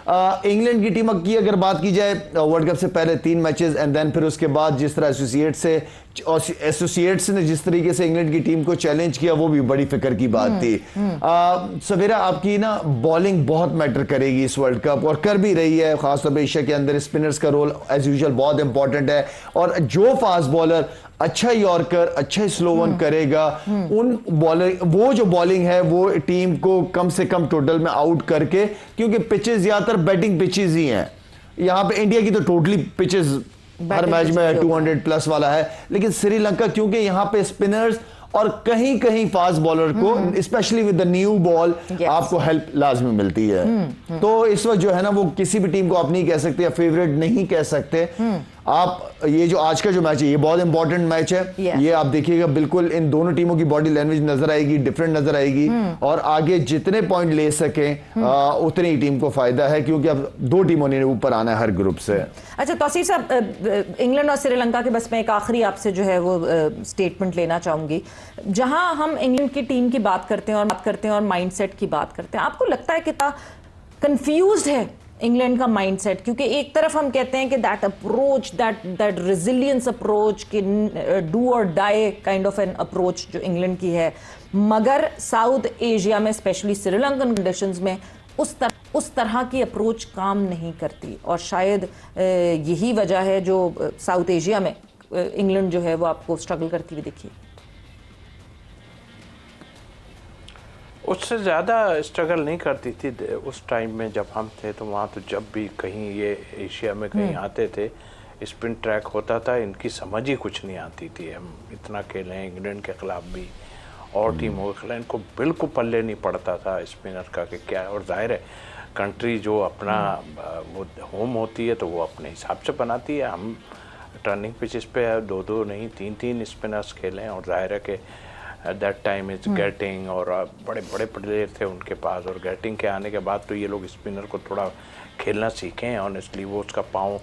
England की team की अगर बात की जाए वर्ल्ड कप से पहले 3 मैचेस एंड देन फिर उसके बाद जिस तरह एसोसिएट्स ने जिस तरीके से इंग्लैंड की टीम को चैलेंज किया वो भी बड़ी फिक्र की बात थी। सवेरा आपकी ना बॉलिंग बहुत मैटर करेगी इस वर्ल्ड कप और कर भी रही है, खासतौर पर एशिया के अंदर स्पिनर्स का रोल एज यूजुअल बहुत इंपॉर्टेंट है और जो फास्ट बॉलर अच्छा यॉर्कर अच्छा स्लो वन करेगा उन बॉलर वो जो बॉलिंग है वो टीम को कम से कम टोटल में आउट करके, क्योंकि पिचेस ज्यादातर बैटिंग पिचेस ही हैं यहां पे। इंडिया की तो टोटली पिचेस हर मैच में 200 प्लस वाला है, लेकिन श्रीलंका क्योंकि यहां पे स्पिनर्स और कहीं कहीं फास्ट बॉलर को specially with the new ball आपको हेल्प लाजमी मिलती है। तो इस वक्त जो है ना वो किसी भी टीम को आप नहीं कह सकते या फेवरेट नहीं कह सकते आप। ये जो आज का जो मैच है ये बहुत इंपॉर्टेंट मैच है। ये आप देखिएगा बिल्कुल इन दोनों टीमों की बॉडी लैंग्वेज नजर आएगी, डिफरेंट नजर आएगी और आगे जितने पॉइंट ले सकें उतनी ही टीम को फायदा है, क्योंकि अब 2 टीमों ने ऊपर आना है हर ग्रुप से। अच्छा तौसीफ साहब, इंग्लैंड और श्रीलंका के बस में एक आखिरी आपसे जो है वो स्टेटमेंट लेना चाहूंगी। जहां हम इंग्लैंड की टीम की बात करते हैं और माइंडसेट की बात करते हैं, आपको लगता है कितना कंफ्यूज्ड है इंग्लैंड का माइंडसेट? क्योंकि एक तरफ हम कहते हैं कि that approach, that resilience approach, कि डू और die kind of an approach जो इंग्लैंड की है, मगर साउथ एशिया में स्पेशली श्रीलंकन कंडीशंस में उस तरह की अप्रोच काम नहीं करती और शायद यही वजह है जो साउथ एशिया में इंग्लैंड जो है वो आपको स्ट्रगल करती हुई दिखी। उससे ज़्यादा स्ट्रगल नहीं करती थी उस टाइम में जब हम थे, तो वहाँ तो जब भी कहीं ये एशिया में कहीं आते थे स्पिन ट्रैक होता था, इनकी समझ ही कुछ नहीं आती थी। हम इतना खेले हैं इंग्लैंड के खिलाफ भी और टीमों के खिलाफ, इनको बिल्कुल पल्ले नहीं पड़ता था स्पिनर का कि क्या। और जाहिर है कंट्री जो अपना वो होम होती है तो वो अपने हिसाब से बनाती है। हम टर्निंग पिचेस पे 2-2 नहीं 3-3 स्पिनर्स खेले हैं और जाहिर है कि दैट टाइम इज गेटिंग और बड़े बड़े प्लेयर थे उनके पास, और गेटिंग के आने के बाद तो ये लोग स्पिनर को थोड़ा खेलना सीखे हैं ऑनेस्टली। वो उसका पाँव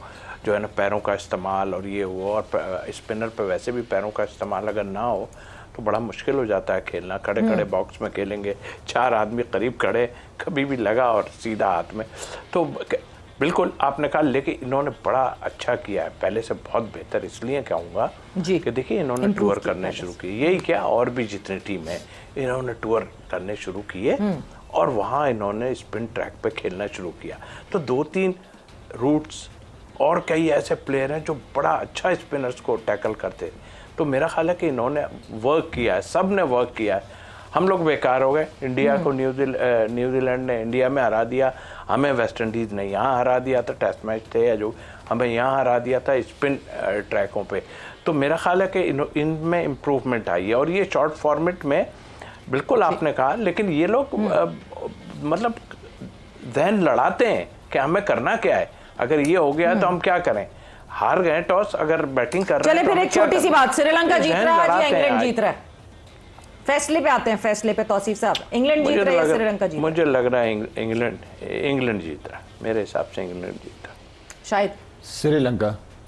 जो है ना पैरों का इस्तेमाल और ये वो, और स्पिनर पे वैसे भी पैरों का इस्तेमाल अगर ना हो तो बड़ा मुश्किल हो जाता है खेलना। खड़े खड़े बॉक्स में खेलेंगे, 4 आदमी करीब खड़े, कभी भी लगा और सीधा हाथ में। तो बिल्कुल आपने कहा, लेकिन इन्होंने बड़ा अच्छा किया है, पहले से बहुत बेहतर इसलिए कहूँगा कि देखिए इन्होंने टूर करने शुरू किए। यही क्या, और भी जितनी टीम है इन्होंने टूर करने शुरू किए और वहाँ इन्होंने स्पिन ट्रैक पे खेलना शुरू किया। तो 2-3 रूट्स और कई ऐसे प्लेयर हैं जो बड़ा अच्छा स्पिनर्स को टैकल करते हैं। तो मेरा ख्याल है कि इन्होंने वर्क किया है, सब ने वर्क किया है। हम लोग बेकार हो गए, इंडिया को न्यूजीलैंड ने इंडिया में हरा दिया, हमें वेस्ट इंडीज़ ने यहाँ हरा दिया था, टेस्ट मैच थे या जो, हमें यहाँ हरा दिया था स्पिन ट्रैकों पे। तो मेरा ख्याल है कि इनमें इम्प्रूवमेंट आई है और ये शॉर्ट फॉर्मेट में बिल्कुल आपने कहा, लेकिन ये लोग मतलब जहन लड़ाते हैं कि हमें करना क्या है, अगर ये हो गया तो हम क्या करें। हार गए टॉस, अगर बैटिंग कर रहे हैं। चले फिर एक छोटी सी बात, श्रीलंका जीत रहा है या इंग्लैंड जीत रहा है? फैसले पे आते हैं, फैसले पे तौसीफ साहब, इंग्लैंड जीत रहा है या श्रीलंका जीत? मुझे लग रहा है इंग्लैंड जीत रहा है, मेरे हिसाब से इंग्लैंड जीत रहा है। शायद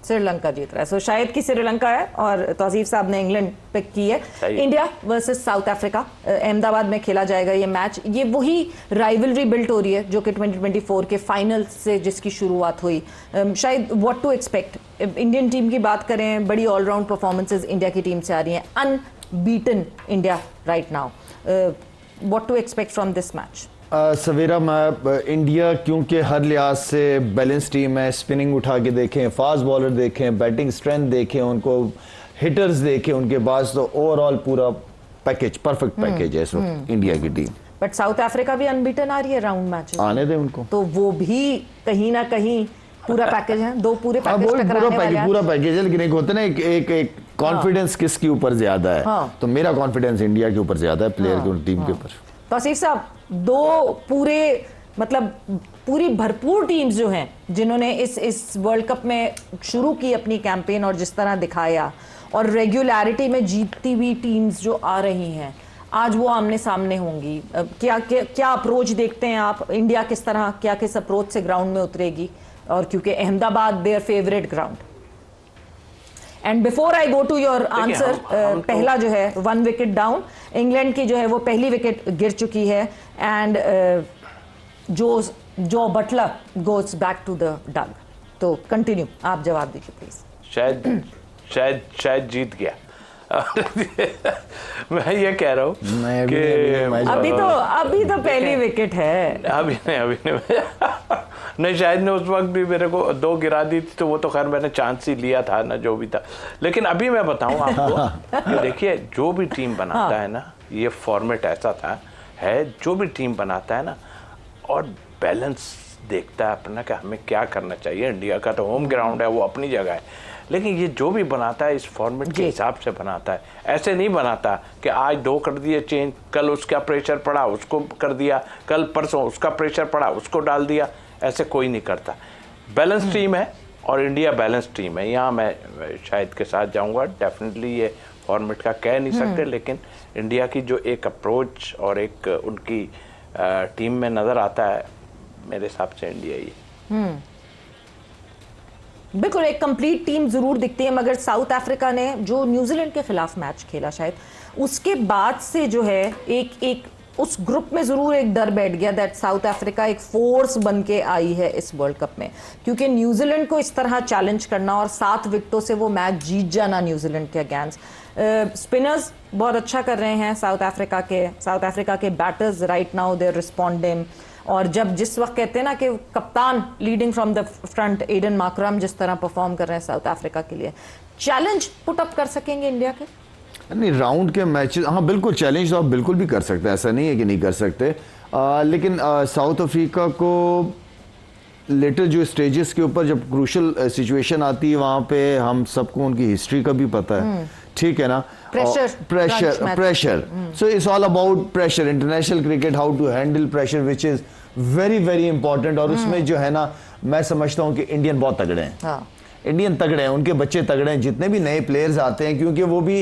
श्रीलंका जीत रहा है। सो शायद की श्रीलंका है और तौसीफ साहब ने इंग्लैंड पिक की है। India versus south Africa, Ahmedabad में खेला जाएगा ये मैच। ये वही राइवलरी बिल्ट हो रही है जो कि 2024 के फाइनल से जिसकी शुरुआत हुई। शायद what to expect, Indian team की बात करें, बड़ी ऑलराउंड परफॉर्मेंसेज इंडिया की टीम से आ रही हैं, unbeaten India right now. What to expect from this match? सवेरा इंडिया क्योंकि हर लिहाज से बैलेंस टीम है, स्पिनिंग उठा के देखें, फास्ट बॉलर देखें, बैटिंग स्ट्रेंथ देखें, उनको हिटर्स देखें उनके पास, तो ओवरऑल पूरा पैकेज परफेक्ट पैकेज है इस वक्त इंडिया की टीम। बट साउथ अफ्रीका भी अनबीटन आ रही है राउंड मैच, आने दें उनको, तो वो भी कहीं ना कहीं पूरा पैकेज है, दो पूरे पैकेज टकराने वाले हैं। पूरा पैकेज है, लेकिन एक होता है ना एक कॉन्फिडेंस किसके ऊपर ज्यादा है, तो मेरा कॉन्फिडेंस इंडिया के ऊपर ज्यादा है, प्लेयर के टीम के ऊपर। तौसीफ साहब, दो पूरे मतलब पूरी भरपूर टीम्स जो हैं जिन्होंने इस वर्ल्ड कप में शुरू की अपनी कैंपेन और जिस तरह दिखाया, और रेगुलरिटी में जीतती हुई टीम्स जो आ रही हैं, आज वो आमने सामने होंगी। क्या अप्रोच देखते हैं आप? इंडिया किस तरह किस अप्रोच से ग्राउंड में उतरेगी? और क्योंकि Ahmedabad their favourite ground. And before I go to your answer, पहला जो है 1 विकेट डाउन, इंग्लैंड की जो है वो पहली विकेट गिर चुकी है, एंड जो जो butler goes back to the dug. तो कंटिन्यू, आप जवाब दीजिए प्लीज। शायद जीत गया। मैं ये कह रहा हूँ कि अभी तो पहली विकेट है। अभी नहीं नहीं, शायद ने उस वक्त भी मेरे को 2 गिरा दी थी, तो वो तो खैर मैंने चांस ही लिया था ना, जो भी था। लेकिन अभी मैं बताऊं आपको कि देखिए, जो भी टीम बनाता है ना, ये फॉर्मेट ऐसा था है, जो भी टीम बनाता है ना, और बैलेंस देखता है अपना कि हमें क्या करना चाहिए। इंडिया का तो होम ग्राउंड है, वो अपनी जगह है, लेकिन ये जो भी बनाता है इस फॉर्मेट के हिसाब से बनाता है। ऐसे नहीं बनाता कि आज 2 कर दिए चेंज, कल उसका प्रेशर पड़ा उसको कर दिया, कल परसों उसका प्रेशर पड़ा उसको डाल दिया। ऐसे कोई नहीं करता। बैलेंस टीम है और इंडिया बैलेंस टीम है। यहाँ मैं शायद के साथ जाऊँगा। डेफिनेटली ये फॉर्मेट का कह नहीं सकते, लेकिन इंडिया की जो एक अप्रोच और एक उनकी टीम में नज़र आता है, मेरे हिसाब से इंडिया ही। बिल्कुल एक कंप्लीट टीम जरूर दिखती है, मगर साउथ अफ्रीका ने जो न्यूजीलैंड के खिलाफ मैच खेला, शायद उसके बाद से जो है एक उस ग्रुप में जरूर एक डर बैठ गया दैट साउथ अफ्रीका एक फोर्स बन के आई है इस वर्ल्ड कप में, क्योंकि न्यूजीलैंड को इस तरह चैलेंज करना और 7 विकेटों से वो मैच जीत जाना न्यूजीलैंड के अगेंस्ट। स्पिनर्स बहुत अच्छा कर रहे हैं साउथ अफ्रीका के batters right now they responding. और जब जिस वक्त कहते हैं ना कि कप्तान leading from the front Aiden Markram जिस तरह परफॉर्म कर रहे हैं साउथ अफ्रीका के लिए, चैलेंज पुट अप कर सकेंगे इंडिया के? नहीं, राउंड के मैचेस, हाँ बिल्कुल चैलेंज तो आप बिल्कुल भी कर सकते हैं, ऐसा नहीं है कि नहीं कर सकते। लेकिन साउथ अफ्रीका को लेटर जो स्टेजेस के ऊपर जब क्रूशल सिचुएशन आती है, वहाँ पे हम सबको उनकी हिस्ट्री का भी पता है, ठीक है ना। Pressure so it's all about pressure, international cricket, how to handle pressure, which is very very important. और उसमें जो है ना, मैं समझता हूँ कि इंडियन बहुत तगड़े हैं। इंडियन तगड़े हैं, उनके बच्चे तगड़े हैं, जितने भी नए प्लेयर्स आते हैं, क्योंकि वो भी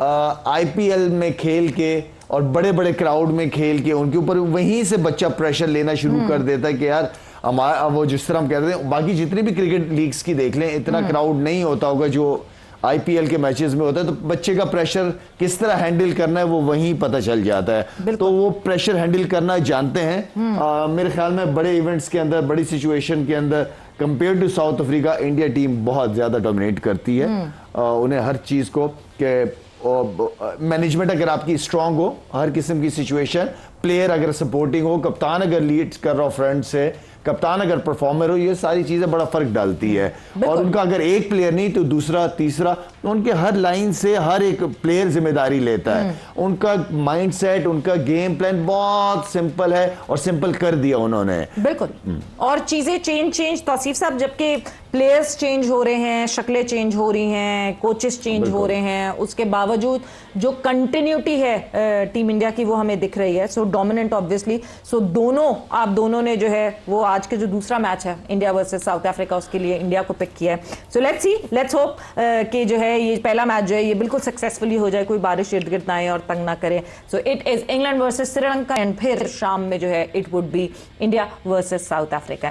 आईपीएल में खेल के और बड़े बड़े क्राउड में खेल के उनके ऊपर वहीं से बच्चा प्रेशर लेना शुरू कर देता है कि यार हमारा, वो जिस तरह हम कहते हैं, बाकी जितनी भी क्रिकेट लीग्स की देख लें, इतना क्राउड नहीं होता होगा जो आईपीएल के मैचेस में होता है। तो बच्चे का प्रेशर किस तरह हैंडल करना है वो वहीं पता चल जाता है। तो वो प्रेशर हैंडल करना जानते हैं। मेरे ख्याल में बड़े इवेंट्स के अंदर, बड़ी सिचुएशन के अंदर compare to South Africa, India team बहुत ज्यादा डोमिनेट करती है। उन्हें हर चीज को के मैनेजमेंट अगर आपकी स्ट्रांग हो, हर किस्म की सिचुएशन, प्लेयर अगर सपोर्टिंग हो, कप्तान अगर लीड कर रहा हो फ्रंट से, कप्तान अगर परफॉर्मर हो, ये सारी चीजें बड़ा फर्क डालती है। और उनका अगर एक प्लेयर नहीं तो दूसरा तीसरा, तो उनके हर लाइन से हर एक प्लेयर जिम्मेदारी लेता है। उनका माइंडसेट, उनका गेम प्लान बहुत सिंपल है और सिंपल कर दिया उन्होंने। बिल्कुल। और चीजें चेंज तौसीफ साहब, जबकि प्लेयर्स चेंज हो रहे हैं, शक्लें चेंज हो रही हैं, कोचेस चेंज हो रहे हैं, उसके बावजूद जो कंटिन्यूटी है टीम इंडिया की वो हमें दिख रही है। सो डोमिनेंट ऑब्वियसली। सो आप दोनों ने जो है वो आज के जो दूसरा मैच है इंडिया वर्सेस साउथ अफ्रीका, उसके लिए इंडिया को पिक किया है। सो लेट्स होप कि जो है ये पहला मैच जो है ये बिल्कुल सक्सेसफुली हो जाए, कोई बारिश इर्द गिर्द ना आए और तंग ना करे। So it is England versus Sri Lanka and फिर शाम में जो है it would be India versus south Africa.